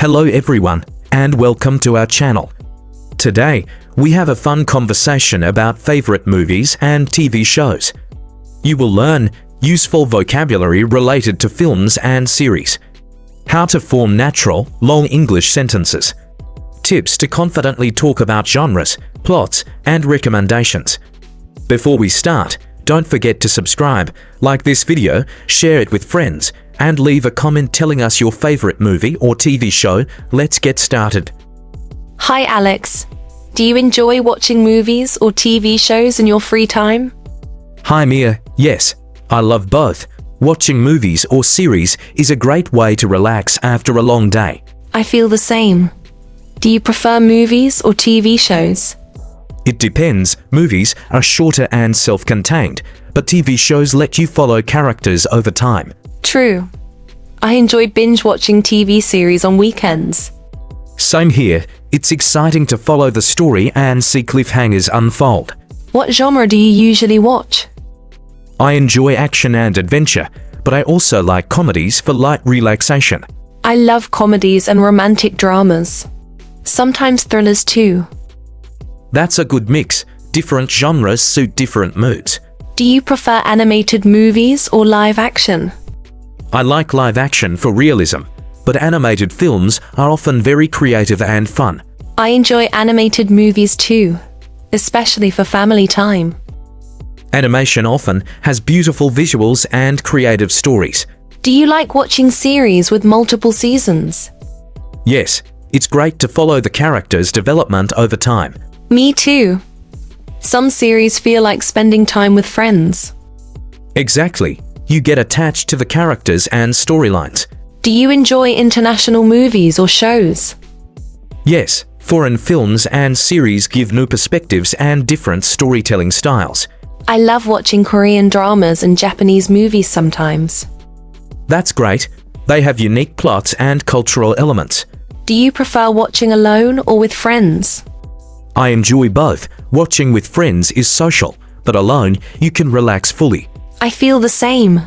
Hello everyone, and welcome to our channel. Today, we have a fun conversation about favorite movies and TV shows. You will learn useful vocabulary related to films and series, how to form natural, long English sentences, tips to confidently talk about genres, plots, and recommendations. Before we start, don't forget to subscribe, like this video, share it with friends, and leave a comment telling us your favorite movie or TV show. Let's get started. Hi Alex, do you enjoy watching movies or TV shows in your free time? Hi Mia, yes, I love both. Watching movies or series is a great way to relax after a long day. I feel the same. Do you prefer movies or TV shows? It depends. Movies are shorter and self-contained, but TV shows let you follow characters over time. True. I enjoy binge-watching TV series on weekends. Same here. It's exciting to follow the story and see cliffhangers unfold. What genre do you usually watch? I enjoy action and adventure, but I also like comedies for light relaxation. I love comedies and romantic dramas. Sometimes thrillers too. That's a good mix. Different genres suit different moods. Do you prefer animated movies or live action? I like live action for realism, but animated films are often very creative and fun. I enjoy animated movies too, especially for family time. Animation often has beautiful visuals and creative stories. Do you like watching series with multiple seasons? Yes, it's great to follow the characters' development over time. Me too. Some series feel like spending time with friends. Exactly. You get attached to the characters and storylines. Do you enjoy international movies or shows? Yes, foreign films and series give new perspectives and different storytelling styles. I love watching Korean dramas and Japanese movies sometimes. That's great. They have unique plots and cultural elements. Do you prefer watching alone or with friends? I enjoy both. Watching with friends is social, but alone, you can relax fully. I feel the same.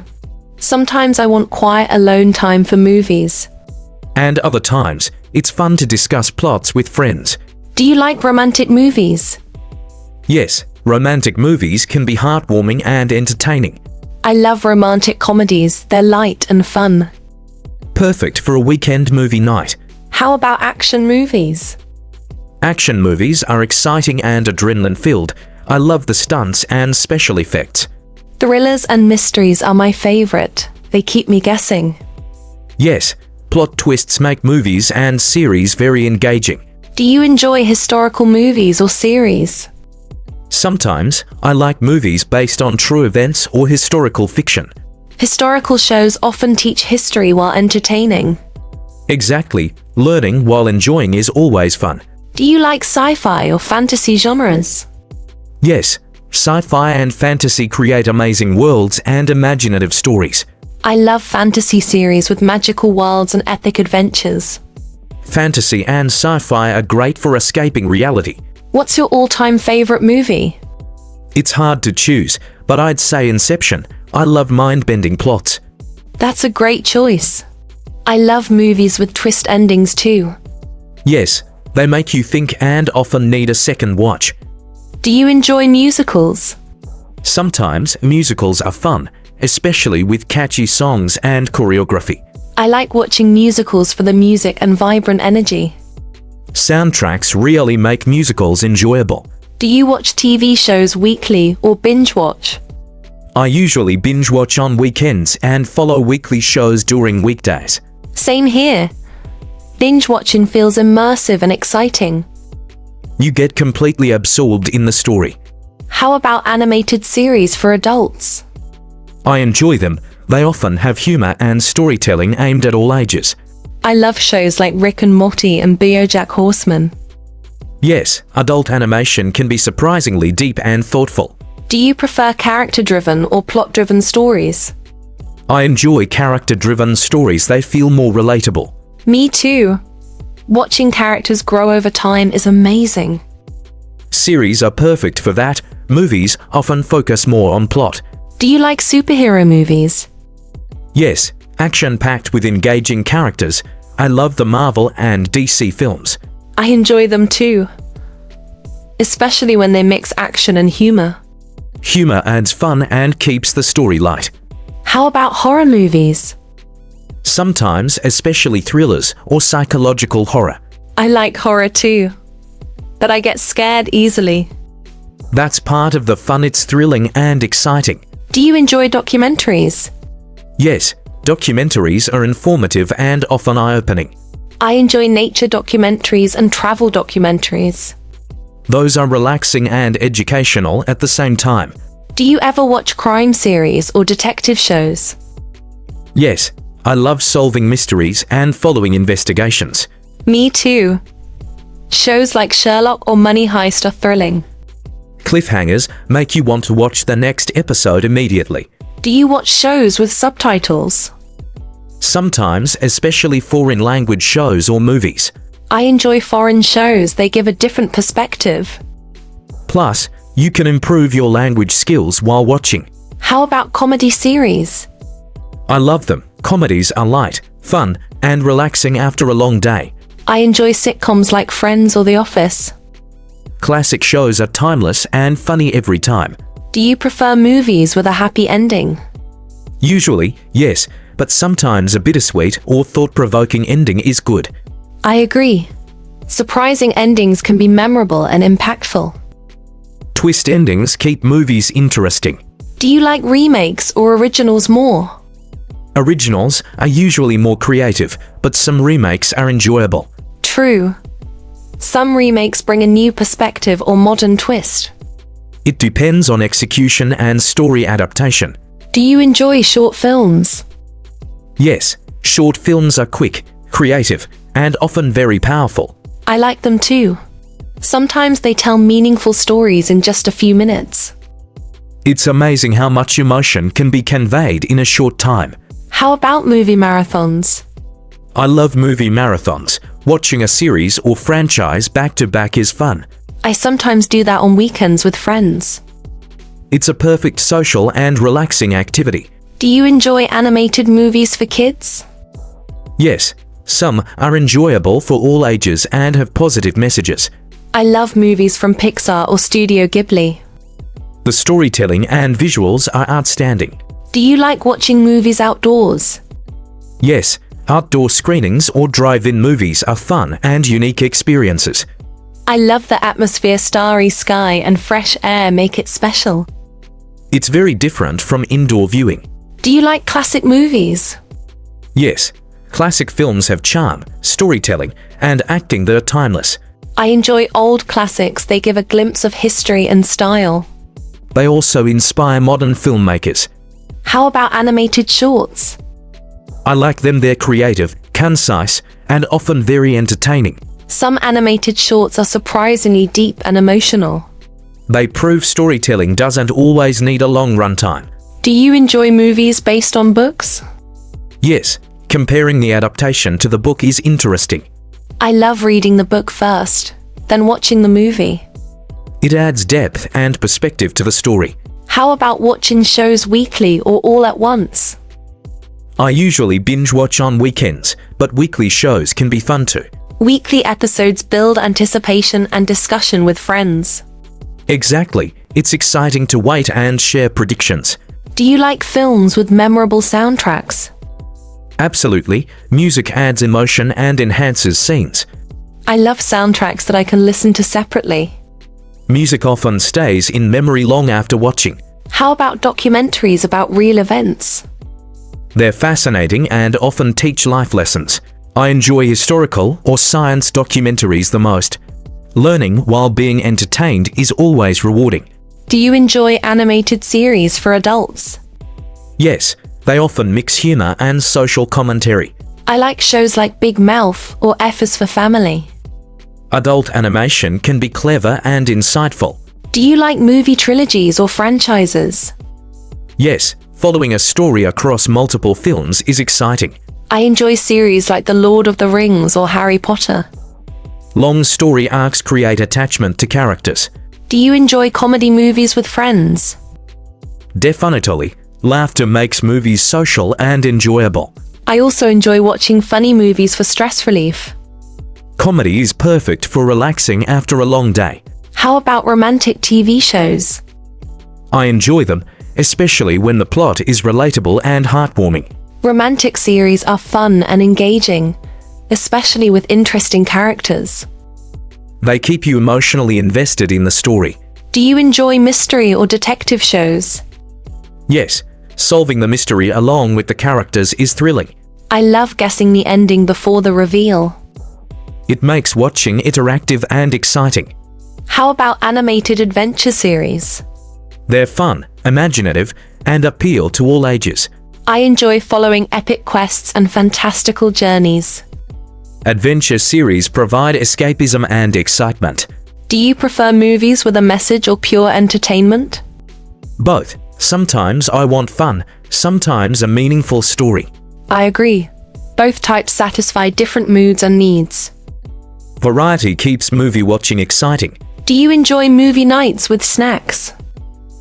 Sometimes I want quiet alone time for movies. And other times, it's fun to discuss plots with friends. Do you like romantic movies? Yes, romantic movies can be heartwarming and entertaining. I love romantic comedies. They're light and fun. Perfect for a weekend movie night. How about action movies? Action movies are exciting and adrenaline-filled. I love the stunts and special effects. Thrillers and mysteries are my favorite. They keep me guessing. Yes, plot twists make movies and series very engaging. Do you enjoy historical movies or series? Sometimes, I like movies based on true events or historical fiction. Historical shows often teach history while entertaining. Exactly. Learning while enjoying is always fun. Do you like sci-fi or fantasy genres? Yes, sci-fi and fantasy create amazing worlds and imaginative stories. I love fantasy series with magical worlds and epic adventures. Fantasy and sci-fi are great for escaping reality. What's your all-time favorite movie? It's hard to choose, but I'd say Inception. I love mind-bending plots. That's a great choice. I love movies with twist endings too. Yes, they make you think and often need a second watch. Do you enjoy musicals? Sometimes musicals are fun, especially with catchy songs and choreography. I like watching musicals for the music and vibrant energy. Soundtracks really make musicals enjoyable. Do you watch TV shows weekly or binge watch? I usually binge watch on weekends and follow weekly shows during weekdays. Same here. Binge watching feels immersive and exciting. You get completely absorbed in the story. How about animated series for adults? I enjoy them. They often have humor and storytelling aimed at all ages. I love shows like Rick and Morty and BoJack Horseman. Yes, adult animation can be surprisingly deep and thoughtful. Do you prefer character-driven or plot-driven stories? I enjoy character-driven stories. They feel more relatable. Me too. Watching characters grow over time is amazing. Series are perfect for that. Movies often focus more on plot. Do you like superhero movies? Yes, action-packed with engaging characters. I love the Marvel and DC films. I enjoy them too, especially when they mix action and humor. Humor adds fun and keeps the story light. How about horror movies? Sometimes, especially thrillers or psychological horror. I like horror too, but I get scared easily. That's part of the fun. It's thrilling and exciting. Do you enjoy documentaries? Yes, documentaries are informative and often eye-opening. I enjoy nature documentaries and travel documentaries. Those are relaxing and educational at the same time. Do you ever watch crime series or detective shows? Yes, I love solving mysteries and following investigations. Me too. Shows like Sherlock or Money Heist are thrilling. Cliffhangers make you want to watch the next episode immediately. Do you watch shows with subtitles? Sometimes, especially foreign language shows or movies. I enjoy foreign shows. They give a different perspective. Plus, you can improve your language skills while watching. How about comedy series? I love them. Comedies are light, fun, and relaxing after a long day. I enjoy sitcoms like Friends or The Office. Classic shows are timeless and funny every time. Do you prefer movies with a happy ending? Usually, yes, but sometimes a bittersweet or thought-provoking ending is good. I agree. Surprising endings can be memorable and impactful. Twist endings keep movies interesting. Do you like remakes or originals more? Originals are usually more creative, but some remakes are enjoyable. True. Some remakes bring a new perspective or modern twist. It depends on execution and story adaptation. Do you enjoy short films? Yes, short films are quick, creative, and often very powerful. I like them too. Sometimes they tell meaningful stories in just a few minutes. It's amazing how much emotion can be conveyed in a short time. How about movie marathons? I love movie marathons. Watching a series or franchise back-to-back is fun. I sometimes do that on weekends with friends. It's a perfect social and relaxing activity. Do you enjoy animated movies for kids? Yes, some are enjoyable for all ages and have positive messages. I love movies from Pixar or Studio Ghibli. The storytelling and visuals are outstanding. Do you like watching movies outdoors? Yes, outdoor screenings or drive-in movies are fun and unique experiences. I love the atmosphere. Starry sky and fresh air make it special. It's very different from indoor viewing. Do you like classic movies? Yes, classic films have charm, storytelling, and acting that are timeless. I enjoy old classics. They give a glimpse of history and style. They also inspire modern filmmakers. How about animated shorts? I like them. They're creative, concise, and often very entertaining. Some animated shorts are surprisingly deep and emotional. They prove storytelling doesn't always need a long runtime. Do you enjoy movies based on books? Yes, comparing the adaptation to the book is interesting. I love reading the book first, then watching the movie. It adds depth and perspective to the story. How about watching shows weekly or all at once? I usually binge watch on weekends, but weekly shows can be fun too. Weekly episodes build anticipation and discussion with friends. Exactly. It's exciting to wait and share predictions. Do you like films with memorable soundtracks? Absolutely. Music adds emotion and enhances scenes. I love soundtracks that I can listen to separately. Music often stays in memory long after watching. How about documentaries about real events? They're fascinating and often teach life lessons. I enjoy historical or science documentaries the most. Learning while being entertained is always rewarding. Do you enjoy animated series for adults? Yes, they often mix humor and social commentary. I like shows like Big Mouth or F is for Family. Adult animation can be clever and insightful. Do you like movie trilogies or franchises? Yes, following a story across multiple films is exciting. I enjoy series like The Lord of the Rings or Harry Potter. Long story arcs create attachment to characters. Do you enjoy comedy movies with friends? Definitely, laughter makes movies social and enjoyable. I also enjoy watching funny movies for stress relief. Comedy is perfect for relaxing after a long day. How about romantic TV shows? I enjoy them, especially when the plot is relatable and heartwarming. Romantic series are fun and engaging, especially with interesting characters. They keep you emotionally invested in the story. Do you enjoy mystery or detective shows? Yes, solving the mystery along with the characters is thrilling. I love guessing the ending before the reveal. It makes watching interactive and exciting. How about animated adventure series? They're fun, imaginative, and appeal to all ages. I enjoy following epic quests and fantastical journeys. Adventure series provide escapism and excitement. Do you prefer movies with a message or pure entertainment? Both. Sometimes I want fun, sometimes a meaningful story. I agree. Both types satisfy different moods and needs. Variety keeps movie watching exciting. Do you enjoy movie nights with snacks?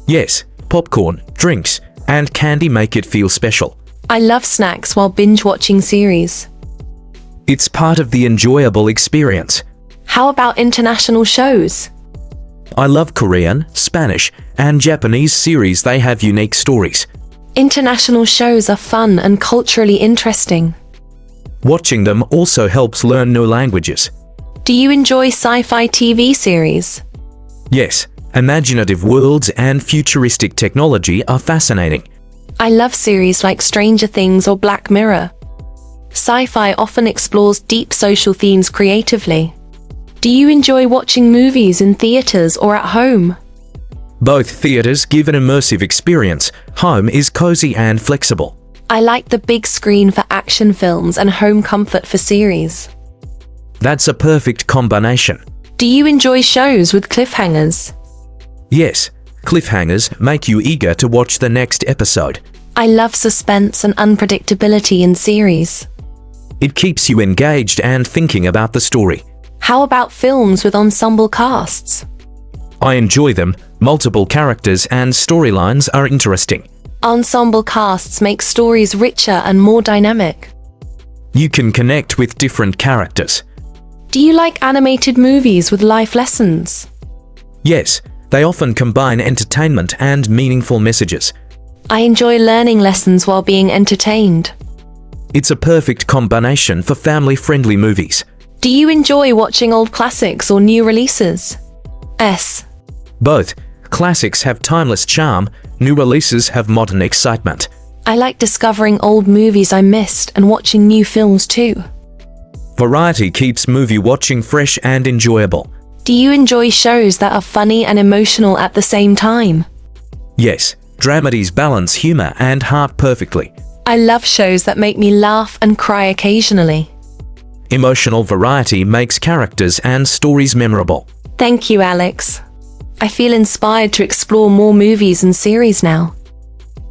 Yes, popcorn, drinks, and candy make it feel special. I love snacks while binge-watching series. It's part of the enjoyable experience. How about international shows? I love Korean, Spanish, and Japanese series. They have unique stories. International shows are fun and culturally interesting. Watching them also helps learn new languages. Do you enjoy sci-fi TV series? Yes, imaginative worlds and futuristic technology are fascinating. I love series like Stranger Things or Black Mirror. Sci-fi often explores deep social themes creatively. Do you enjoy watching movies in theaters or at home? Both theaters give an immersive experience. Home is cozy and flexible. I like the big screen for action films and home comfort for series. That's a perfect combination. Do you enjoy shows with cliffhangers? Yes, cliffhangers make you eager to watch the next episode. I love suspense and unpredictability in series. It keeps you engaged and thinking about the story. How about films with ensemble casts? I enjoy them. Multiple characters and storylines are interesting. Ensemble casts make stories richer and more dynamic. You can connect with different characters. Do you like animated movies with life lessons? Yes, they often combine entertainment and meaningful messages. I enjoy learning lessons while being entertained. It's a perfect combination for family-friendly movies. Do you enjoy watching old classics or new releases? Both. Classics have timeless charm, new releases have modern excitement. I like discovering old movies I missed and watching new films too. Variety keeps movie watching fresh and enjoyable. Do you enjoy shows that are funny and emotional at the same time? Yes, dramedies balance humor and heart perfectly. I love shows that make me laugh and cry occasionally. Emotional variety makes characters and stories memorable. Thank you, Alex. I feel inspired to explore more movies and series now.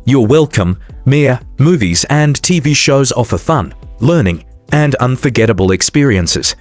You're welcome, Mia. Movies and TV shows offer fun, learning, and unforgettable experiences.